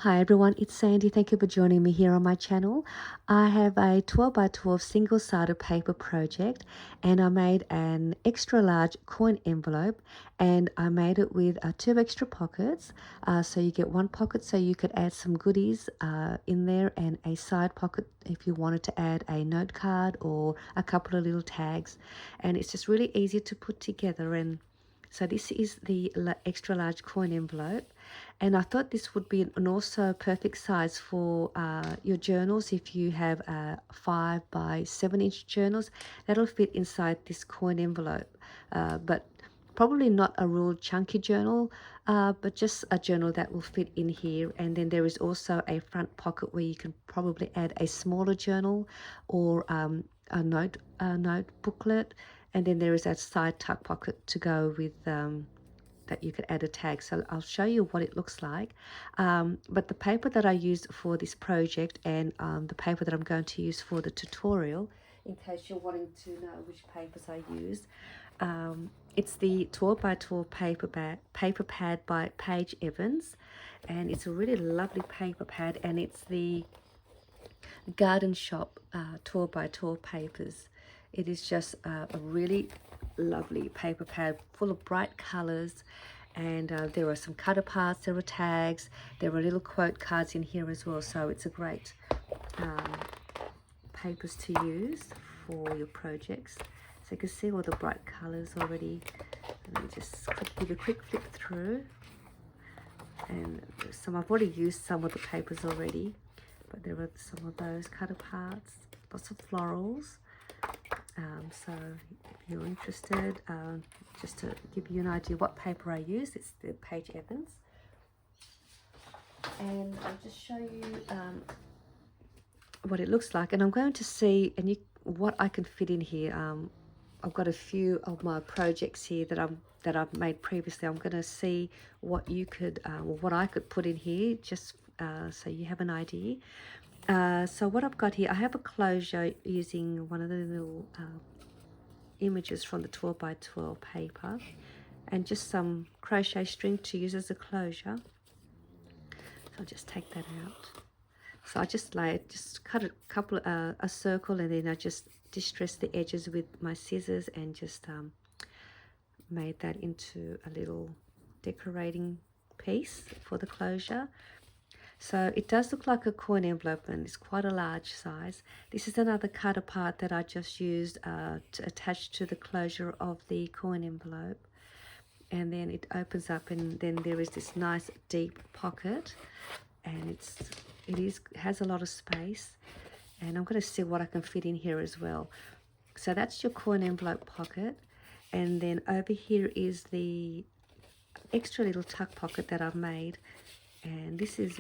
Hi everyone, it's Sandy. Thank you for joining me here on my channel. I have a 12 by 12 single-sided paper project and I made an extra large coin envelope and I made it with two extra pockets. So you get one pocket so you could add some goodies in there and a side pocket if you wanted to add a note card or a couple of little tags. And it's just really easy to put together. And so this is the extra large coin envelope, and I thought this would be an also perfect size for your journals. If you have 5 by 7 inch journals, that'll fit inside this coin envelope, but probably not a real chunky journal, but just a journal that will fit in here. And then there is also a front pocket where you can probably add a smaller journal or a note booklet, and then there is that side tuck pocket to go with that you could add a tag. So I'll show you what it looks like. But the paper that I used for this project and the paper that I'm going to use for the tutorial, in case you're wanting to know which papers I used, it's the 12 by 12 paper pad by Paige Evans, and it's a really lovely paper pad, and it's the Garden Shop 12 by 12 papers. It is just a really lovely paper pad full of bright colors, and there are some cut aparts, there are tags, there are little quote cards in here as well. So it's a great um, papers to use for your projects. So you can see all the bright colors already. Let me just give a quick flip through, and I've already used some of the papers already, but there are some of those cut aparts, lots of florals. So if you're interested, just to give you an idea what paper I use, it's the Paige Evans. And I'll just show you what it looks like. And I'm going to see what I can fit in here. I've got a few of my projects here that I've made previously. I'm going to see what you could, what I could put in here, just so you have an idea. So what I've got here, I have a closure using one of the little images from the 12 by 12 paper, and just some crochet string to use as a closure. So I'll just take that out. So I just cut a circle, and then I just distressed the edges with my scissors and just made that into a little decorating piece for the closure. So it does look like a coin envelope, and it's quite a large size. This is another cut apart that I just used to attach to the closure of the coin envelope. And then it opens up, and then there is this nice deep pocket, and it has a lot of space. And I'm going to see what I can fit in here as well. So that's your coin envelope pocket. And then over here is the extra little tuck pocket that I've made. And this is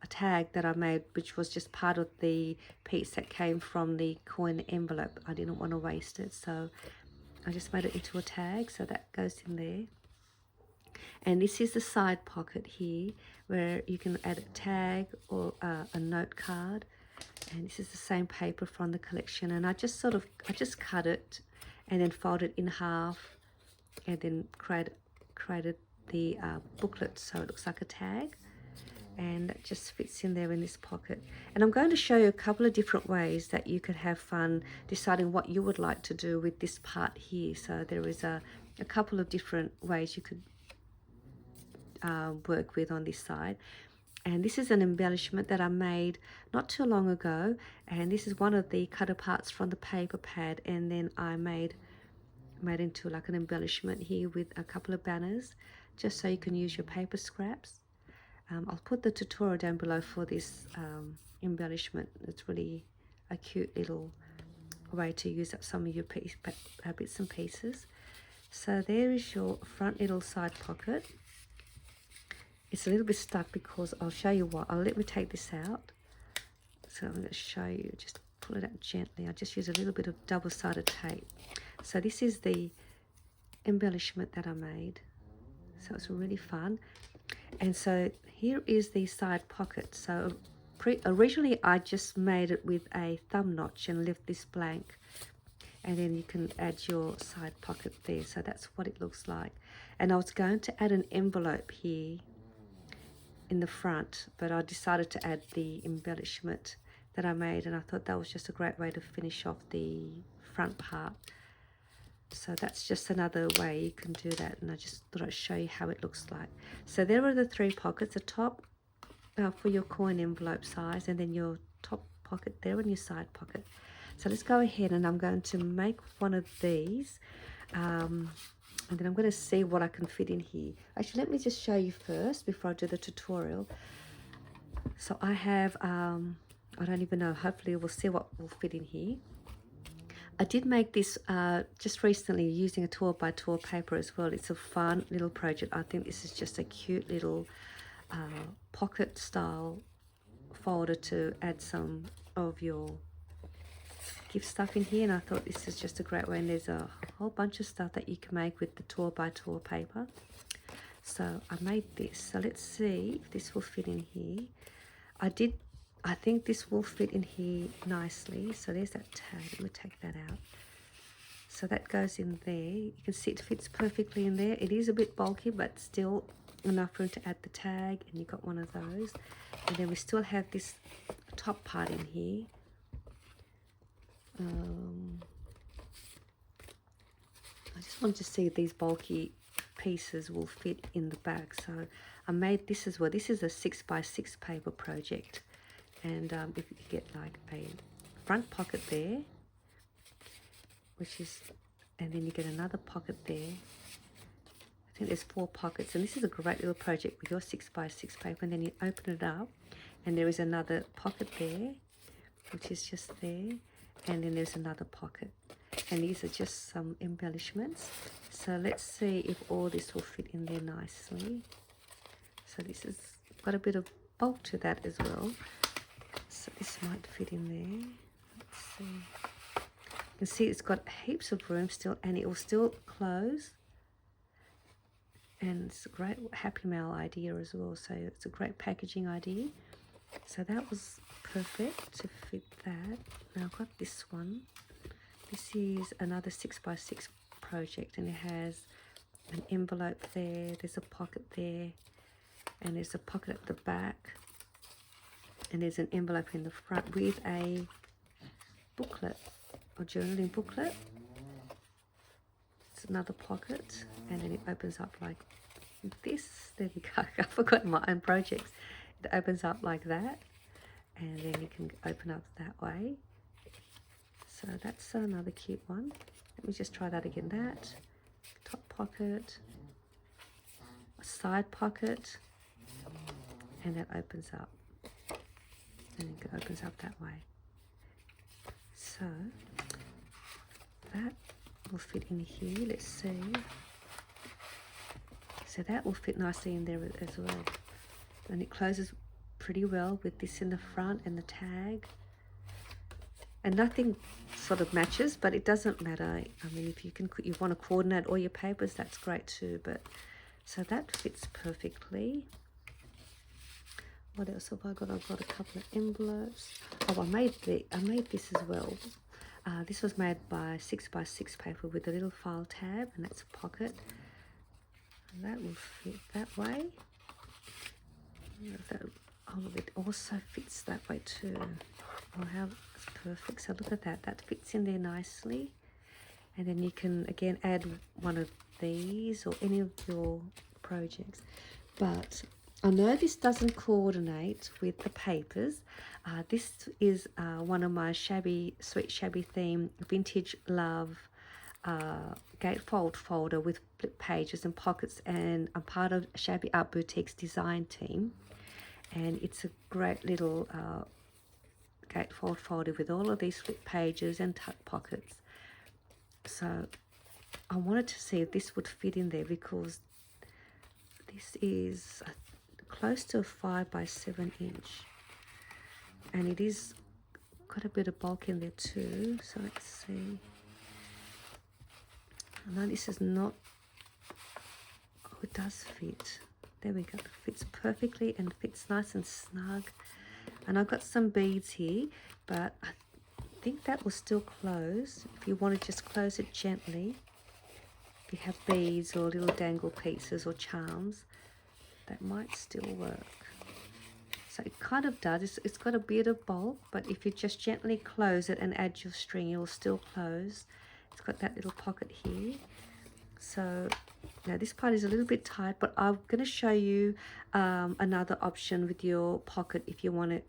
a tag that I made, which was just part of the piece that came from the coin envelope. I didn't want to waste it, so I just made it into a tag, so that goes in there. And this is the side pocket here, where you can add a tag or a note card. And this is the same paper from the collection, and I just cut it and then folded in half, and then created the booklet so it looks like a tag, and it just fits in there in this pocket. And I'm going to show you a couple of different ways that you could have fun deciding what you would like to do with this part here. So there is a couple of different ways you could work with on this side. And this is an embellishment that I made not too long ago, and this is one of the cut aparts from the paper pad, and then I made into like an embellishment here with a couple of banners, just so you can use your paper scraps. I'll put the tutorial down below for this embellishment. It's really a cute little way to use up some of your bits and pieces. So there is your front little side pocket. It's a little bit stuck because I'll show you what. Let me take this out. So I'm going to show you, just pull it out gently. I just use a little bit of double-sided tape. So this is the embellishment that I made. So it's really fun. And so here is the side pocket. So originally I just made it with a thumb notch and left this blank, and then you can add your side pocket there. So that's what it looks like. And I was going to add an envelope here, in the front, but I decided to add the embellishment that I made, and I thought that was just a great way to finish off the front part. So that's just another way you can do that, and I just thought I'd show you how it looks like. So there are the 3 pockets, the top for your coin envelope size, and then your top pocket there and your side pocket. So let's go ahead, and I'm going to make one of these, and then I'm going to see what I can fit in here. Actually, let me just show you first before I do the tutorial. So I have, I don't even know, hopefully we'll see what will fit in here. I did make this just recently using a 12 by 12 paper as well. It's a fun little project. I think this is just a cute little pocket style folder to add some of your gift stuff in here, and I thought this is just a great way, and there's a whole bunch of stuff that you can make with the 12 by 12 paper. So I made this, so let's see if this will fit in here. I think this will fit in here nicely. So there's that tag. Let me take that out. So that goes in there. You can see it fits perfectly in there. It is a bit bulky, but still enough room to add the tag, and you've got one of those. And then we still have this top part in here. I just wanted to see if these bulky pieces will fit in the back. So I made this as well. This is a 6 by 6 paper project. And if you get like a front pocket there, which is, and then you get another pocket there. I think there's 4 pockets, and this is a great little project with your 6 by 6 paper. And then you open it up, and there is another pocket there, which is just there, and then there's another pocket. And these are just some embellishments. So let's see if all this will fit in there nicely. So this has got a bit of bulk to that as well. So this might fit in there. Let's see. You can see it's got heaps of room still, and it will still close. And it's a great Happy Mail idea as well. So it's a great packaging idea. So that was perfect to fit that. Now I've got this one. This is another 6 by 6 project, and it has an envelope there. There's a pocket there, and there's a pocket at the back. And there's an envelope in the front with a booklet, or journaling booklet. It's another pocket, and then it opens up like this. There we go. I forgot my own projects. It opens up like that, and then you can open up that way. So that's another cute one. Let me just try that again. That top pocket, a side pocket, and that opens up. And it opens up that way. So that will fit in here. Let's see. So that will fit nicely in there as well. And it closes pretty well with this in the front and the tag. And nothing sort of matches, but it doesn't matter. I mean, if you want to coordinate all your papers, that's great too. But so that fits perfectly. What else have I got? I've got a couple of envelopes. Oh, I made this as well. This was made by 6 by 6 paper with a little file tab, and that's a pocket. And that will fit that way. It also fits that way too. Oh, how that's perfect. So look at that. That fits in there nicely. And then you can again add one of these or any of your projects. But I know this doesn't coordinate with the papers. This is one of my sweet shabby theme vintage love gatefold folder with flip pages and pockets, and I'm part of Shabby Art Boutique's design team, and it's a great little gatefold folder with all of these flip pages and tuck pockets. So I wanted to see if this would fit in there, because this is close to a 5 by 7 inch, and it is got a bit of bulk in there too. So let's see. I know this is not, oh, it does fit. There we go. It fits perfectly and fits nice and snug. And I've got some beads here, but I think that will still close. If you want to just close it gently, if you have beads or little dangle pieces or charms, that might still work. So it kind of does. It's got a bit of bulk, but if you just gently close it and add your string, it'll still close. It's got that little pocket here. So now this part is a little bit tight, but I'm going to show you another option with your pocket if you want to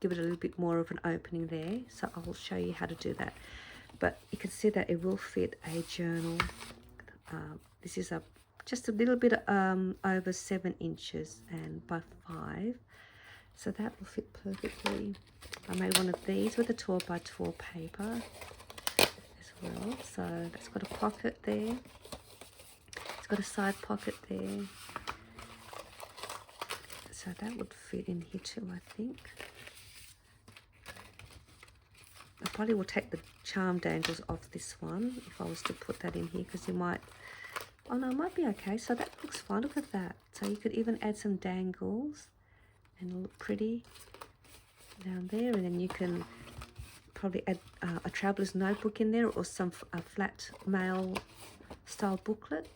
give it a little bit more of an opening there. So I will show you how to do that. But you can see that it will fit a journal. This is just a little bit over 7 inches and by 5. So that will fit perfectly. I made one of these with a 12 by 12 paper as well. So that's got a pocket there. It's got a side pocket there. So that would fit in here too, I think. I probably will take the charm dangles off this one if I was to put that in here, because you might... Oh no, it might be okay. So that looks fine. Look at that. So you could even add some dangles and it'll look pretty down there. And then you can probably add a traveler's notebook in there, or some flat mail style booklet.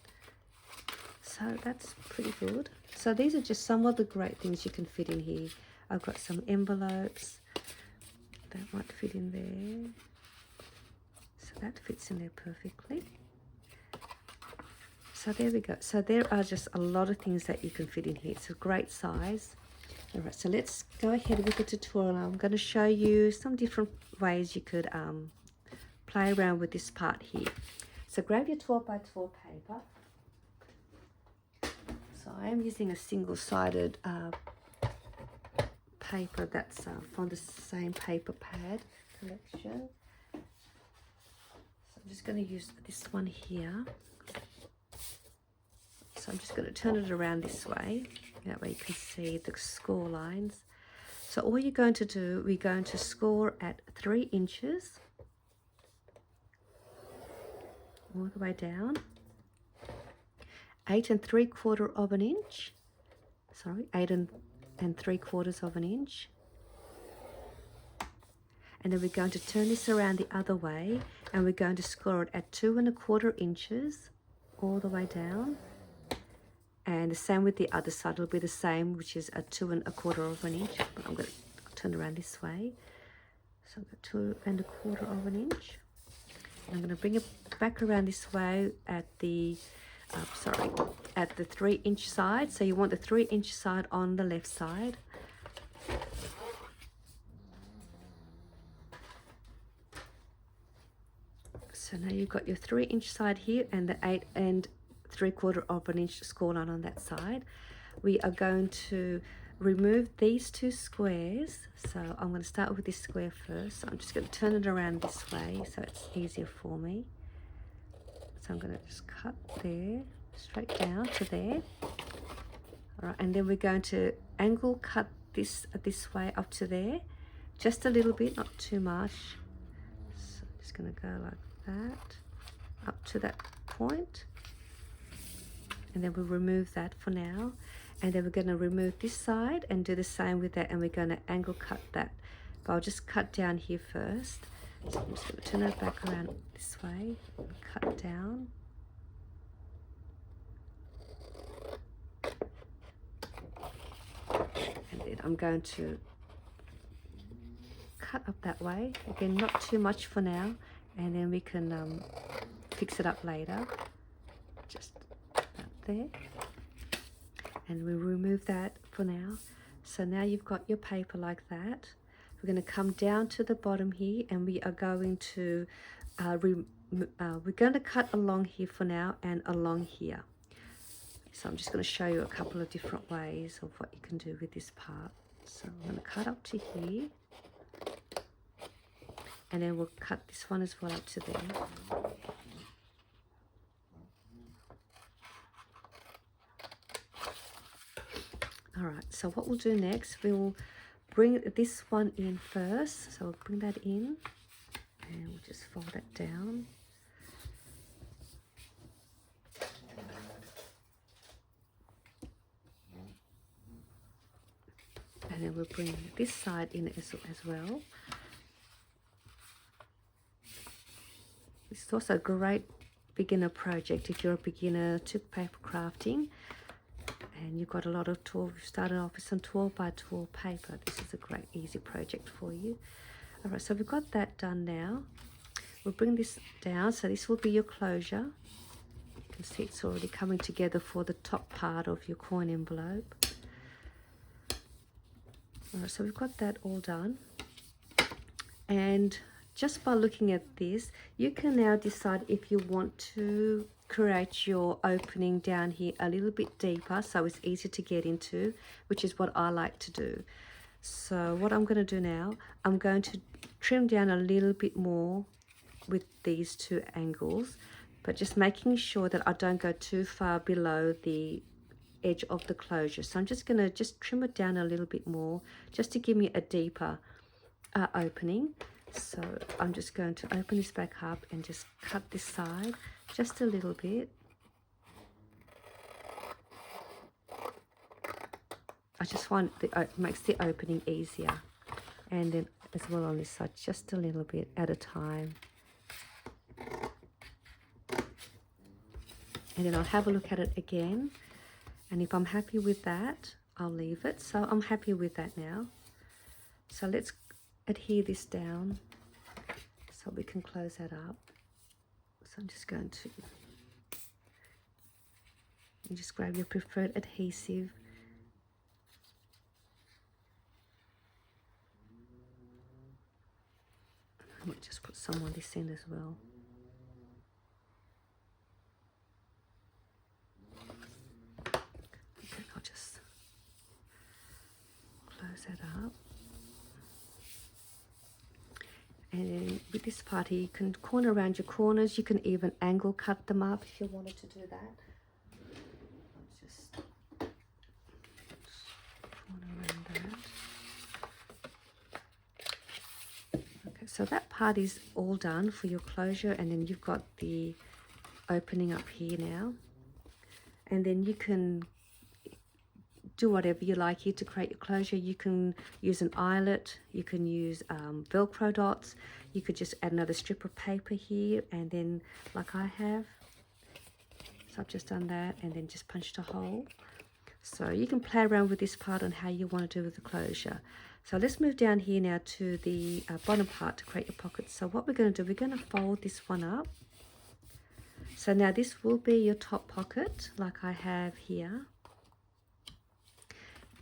So that's pretty good. So these are just some of the great things you can fit in here. I've got some envelopes that might fit in there. So that fits in there perfectly. So there we go. So there are just a lot of things that you can fit in here. It's a great size. All right, so let's go ahead with the tutorial. I'm going to show you some different ways you could play around with this part here. So grab your 12 by 12 paper. So I am using a single-sided paper that's from the same paper pad collection. So I'm just going to use this one here. So I'm just going to turn it around this way. That way you can see the score lines. So all you're going to do, we're going to score at 3 inches all the way down. 8 3/4 of an inch. Sorry, 8 3/4 of an inch. And then we're going to turn this around the other way, and we're going to score it at 2 1/4 inches all the way down. And the same with the other side, it'll be the same, which is a 2 1/4 of an inch. But I'm going to turn around this way. So I've got 2 1/4 of an inch. And I'm going to bring it back around this way at the, at the 3 inch side. So you want the 3 inch side on the left side. So now you've got your 3 inch side here and the 8 3/4 of an inch score line on that side. We are going to remove these 2 squares. So I'm going to start with this square first. So I'm just going to turn it around this way so it's easier for me. So I'm going to just cut there, straight down to there. All right, and then we're going to angle cut this way up to there, just a little bit, not too much. So I'm just going to go like that, up to that point. And then we'll remove that for now. And then we're going to remove this side and do the same with that, and we're going to angle cut that. But I'll just cut down here first. So I'm just going to turn it back around this way and cut down. And then I'm going to cut up that way. Again, not too much for now. And then we can fix it up later. Just there. And we'll remove that for now. So now you've got your paper like that. We're going to come down to the bottom here, and we are going to we're going to cut along here for now and along here. So I'm just going to show you a couple of different ways of what you can do with this part. So I'm going to cut up to here, and then we'll cut this one as well up to there. All right, so what we'll do next, we'll bring this one in first. So we'll bring that in, and we'll just fold that down. And then we'll bring this side in as well. This is also a great beginner project if you're a beginner to paper crafting. And you've got a lot of 12, you've started off with some 12 by 12 paper. This is a great easy project for you. All right, so we've got that done now. We'll bring this down, so this will be your closure. You can see it's already coming together for the top part of your coin envelope. All right, so we've got that all done. And just by looking at this, you can now decide if you want to create your opening down here a little bit deeper so it's easier to get into, which is what I like to do. So what I'm going to do now, I'm going to trim down a little bit more with these two angles, but just making sure that I don't go too far below the edge of the closure. So I'm just going to just trim it down a little bit more just to give me a deeper opening. So I'm just going to open this back up and just cut this side just a little bit. I just find it makes the opening easier. And then as well on this side, just a little bit at a time. And then I'll have a look at it again. And if I'm happy with that, I'll leave it. So I'm happy with that now. So let's adhere this down so we can close that up. So I'm just going to, you just grab your preferred adhesive. I might just put some on this end as well. Okay, I'll just close that up. And with this part here, you can corner around your corners. You can even angle cut them up if you wanted to do that. Just corner around that. Okay, so that part is all done for your closure, and then you've got the opening up here now. And then you can do whatever you like here to create your closure. You can use an eyelet, you can use Velcro dots, you could just add another strip of paper here, and then like I have, so I've just done that and then just punched a hole. So you can play around with this part on how you want to do with the closure. So let's move down here now to the bottom part to create your pockets. So what we're going to do, we're going to fold this one up. So now this will be your top pocket like I have here.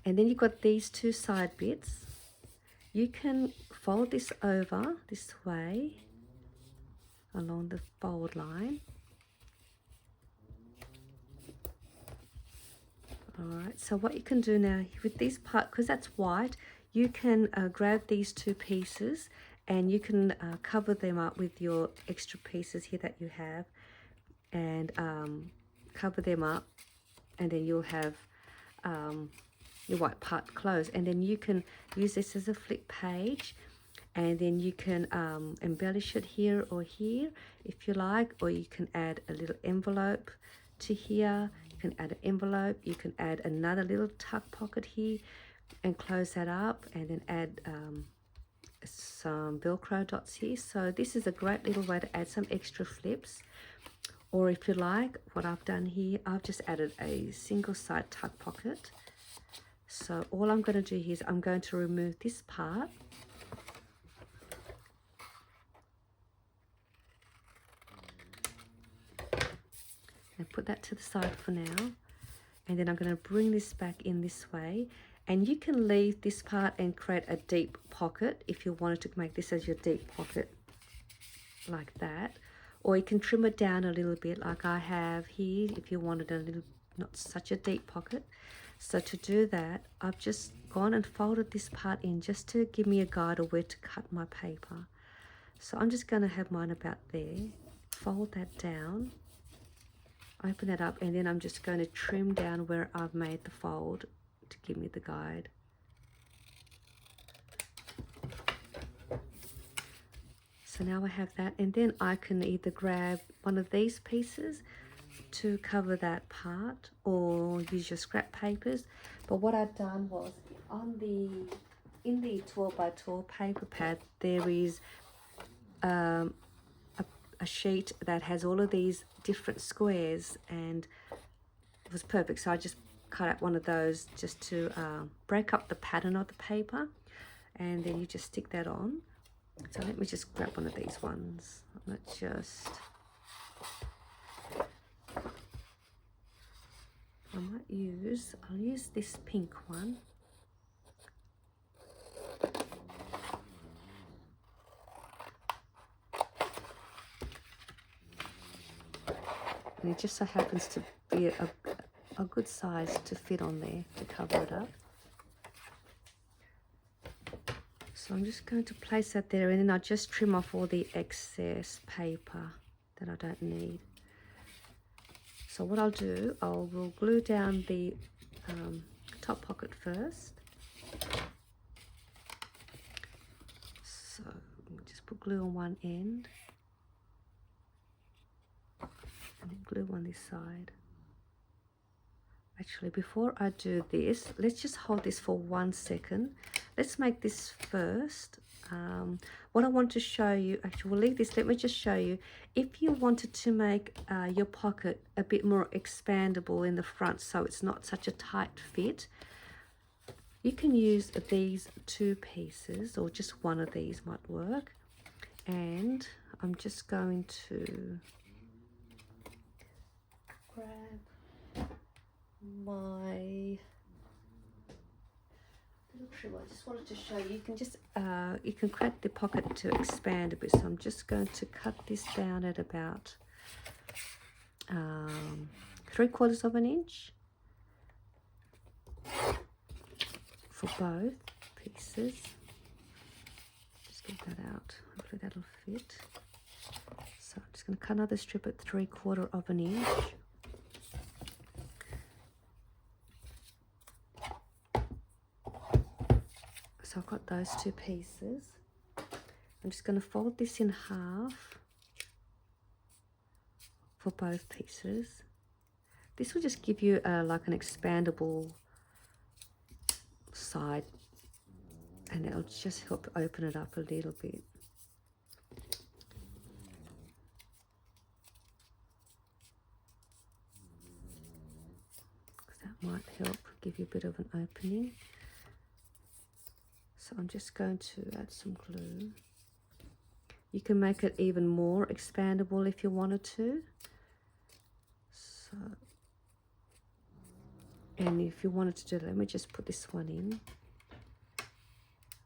And then you've got these two side bits. You can fold this over this way along the fold line. All right, so what you can do now with this part, because that's white, you can grab these two pieces and you can cover them up with your extra pieces here that you have, and cover them up, and then you'll have your white part closed. And then you can use this as a flip page, and then you can embellish it here or here if you like, or you can add a little envelope to here. You can add an envelope, you can add another little tuck pocket here and close that up, and then add some Velcro dots here. So this is a great little way to add some extra flips. Or if you like, what I've done here, I've just added a single side tuck pocket. So all I'm going to do here is I'm going to remove this part. And put that to the side for now. And then I'm going to bring this back in this way. And you can leave this part and create a deep pocket if you wanted to make this as your deep pocket like that. Or you can trim it down a little bit like I have here if you wanted a little, not such a deep pocket. So to do that, I've just gone and folded this part in just to give me a guide of where to cut my paper. So I'm just going to have mine about there, fold that down, open that up, and then I'm just going to trim down where I've made the fold to give me the guide. So now I have that, and then I can either grab one of these pieces to cover that part or use your scrap papers. But what I've done was in the 12 by 12 paper pad, there is a sheet that has all of these different squares, and it was perfect. So I just cut out one of those just to break up the pattern of the paper, and then you just stick that on. So let me just grab one of these ones. Let's just, I'll use this pink one. And it just so happens to be a good size to fit on there to cover it up. So I'm just going to place that there, and then I'll just trim off all the excess paper that I don't need. So what I'll do, will glue down the top pocket first. So just put glue on one end, and then glue on this side. Actually, before I do this, let's just hold this for 1 second. Let's make this first. What I want to show you, actually we'll leave this, let me just show you, if you wanted to make your pocket a bit more expandable in the front so it's not such a tight fit, you can use these 2 pieces, or just one of these might work. And I'm just going to grab my little trimmer. I just wanted to show you, you can just you can crack the pocket to expand a bit. So I'm just going to cut this down at about 3/4 of an inch for both pieces. Just get that out. Hopefully that'll fit. So I'm just going to cut another strip at 3/4 of an inch. So I've got those 2 pieces. I'm just going to fold this in half for both pieces. This will just give you like an expandable side, and it'll just help open it up a little bit. That might help give you a bit of an opening. So I'm just going to add some glue. You can make it even more expandable if you wanted to. So, and if you wanted to do that, let me just put this one in.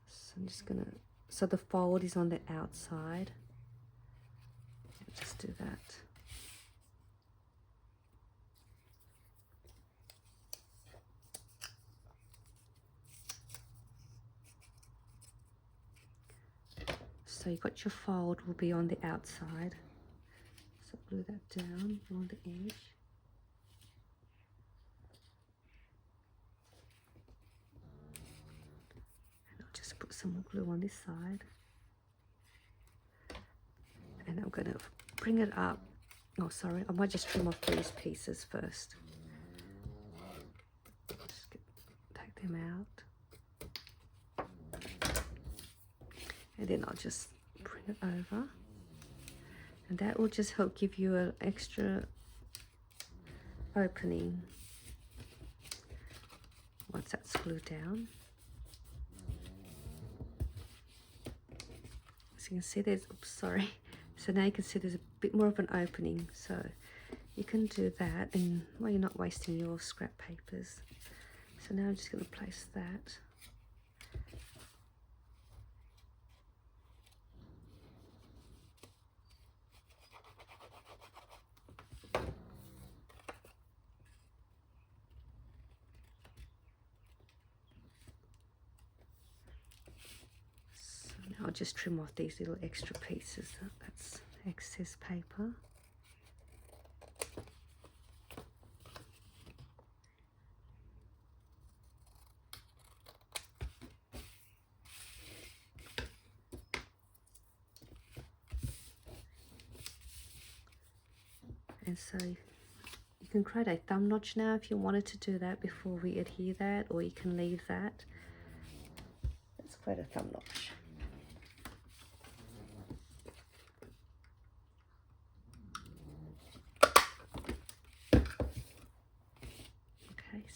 So I'm just gonna, so the fold is on the outside. Just do that. So you've got your fold will be on the outside. So glue that down along the edge. And I'll just put some more glue on this side. And I'm going to bring it up. Oh, sorry, I might just trim off these pieces first. Just take them out. And then I'll just bring it over, and that will just help give you an extra opening once that's glued down. So you can see there's, oops, sorry. So now you can see there's a bit more of an opening. So you can do that, and well, you're not wasting your scrap papers. So now I'm just going to place that. I'll just trim off these little extra pieces. That's excess paper. And so you can create a thumb notch now if you wanted to do that before we adhere that, or you can leave that. Let's create a thumb notch.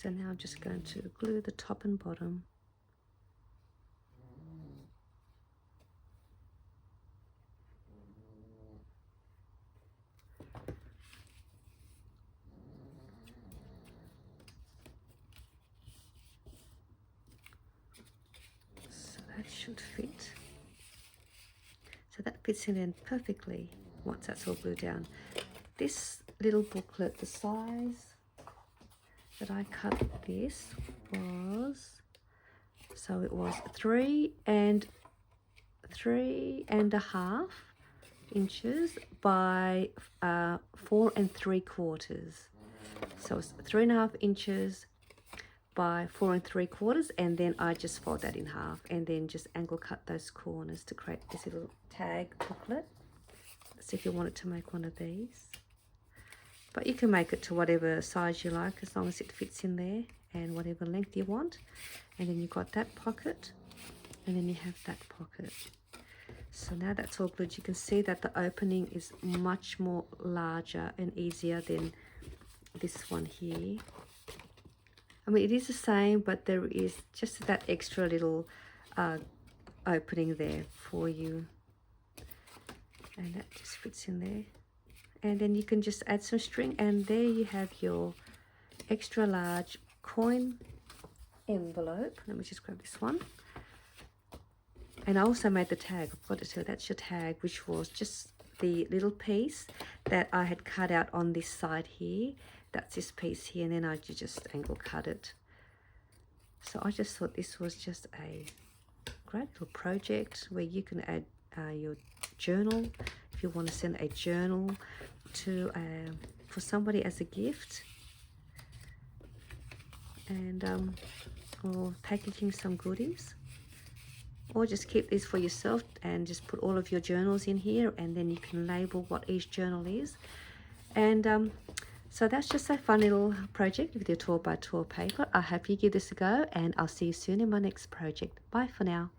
So now I'm just going to glue the top and bottom. So that should fit. So that fits in perfectly once that's all glued down. This little booklet, the size that I cut this was, so it was 3.5 inches by 4 3/4. So it's 3.5 inches by 4 3/4, and then I just fold that in half and then just angle cut those corners to create this little tag booklet. So if you wanted to make one of these, but you can make it to whatever size you like as long as it fits in there and whatever length you want. And then you've got that pocket, and then you have that pocket. So now that's all glued. You can see that the opening is much more larger and easier than this one here. I mean, it is the same, but there is just that extra little opening there for you. And that just fits in there. And then you can just add some string, and there you have your extra large coin envelope. Let me just grab this one. And I also made the tag. I've got to tell you, that's your tag, which was just the little piece that I had cut out on this side here. That's this piece here, and then I just angle cut it. So I just thought this was just a great little project where you can add your journal if you want to send a journal to for somebody as a gift, and or packaging some goodies, or just keep these for yourself and just put all of your journals in here, and then you can label what each journal is. And so that's just a fun little project with your 12 by 12 paper. I hope you give this a go, and I'll see you soon in my next project. Bye for now.